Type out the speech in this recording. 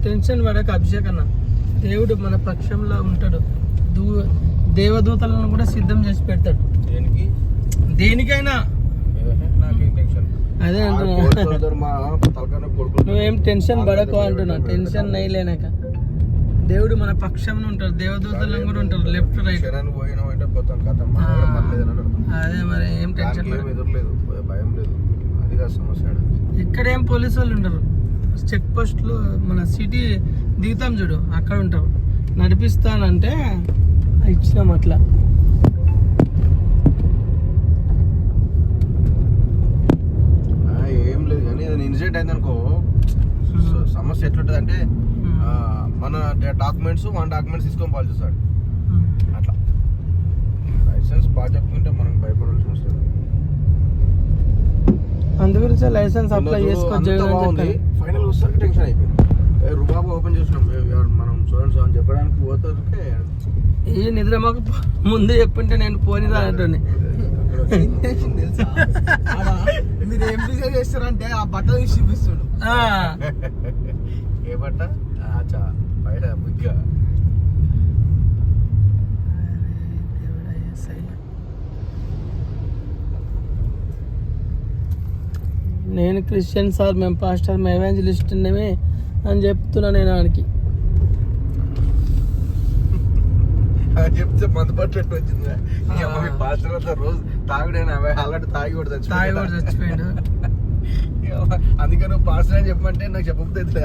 Tension పడక అభిషేక్ అన్న, దేవుడు మన పక్షంలో ఉంటాడు. దేవదూతలను కూడా సిద్ధం చేసి పెడతాడు. దేనికైనా అదే అంటున్నా, నువ్వేం టెన్షన్ పడకు అంటున్నా. టెన్షన్ నైలేనాక దేవుడు మన పక్షంలో ఉంటాడు. దేవదూతలను కూడా ఉంటారు, లెఫ్ట్ రైట్. అదే మరి ఏం టెన్షన్ భయం లేదు. అది కాదు సమస్య. ఇక్కడ ఏం పోలీసు వాళ్ళు ఉండరు. చెక్ పోస్ట్లో మన సిటీ దిగుతాం చూడు, అక్కడ ఉంటావు. నడిపిస్తానంటే ఇచ్చినాం అట్లా. ఏం లేదు కానీ ఏదైనా ఇన్సిడెంట్ అయిందనుకో సమస్య ఎట్లుంటుంది అంటే మన డాక్యుమెంట్స్ తీసుకొని పాలు చూస్తాడు. అట్లా లైసెన్స్ బాగా చెప్పుకుంటే మనం భయపడాల్సి వస్తుంది. అందుగురించి లైసెన్స్ అప్లై చేసుకోవచ్చు. ఫైనల్ వస్తారు టెన్షన్ అయిపోయింది. రుబాబు ఓపెన్ చేసినాం మనం చూడండి అని చెప్పడానికి పోతే ఈ నిద్ర మాకు ముందే చెప్పుంటే నేను పోనిదా అంటుంది. మీరు ఏం డిసైడ్ చేస్తారంటే ఆ బట్ట తీసి చూపిస్తాడు. ఏ బట్ట బయట బుగ్గా. నేను క్రిస్టియన్ సార్, మేము పాస్టర్, మేము ఎవాంజలిస్ట్ ఉన్నమే అని చెప్తున్నా నేను ఆడికి. చెప్తే మందు పట్టు వచ్చింది. పాస్టర్ అంతా రోజు తాగుడైనా ఆల్రెడీ తాగి కూడా చచ్చిపోయాడు. అందుకే నువ్వు పాస్టర్ అని చెప్పమంటే నాకు చెప్పబుద్ధి అవుతుంది.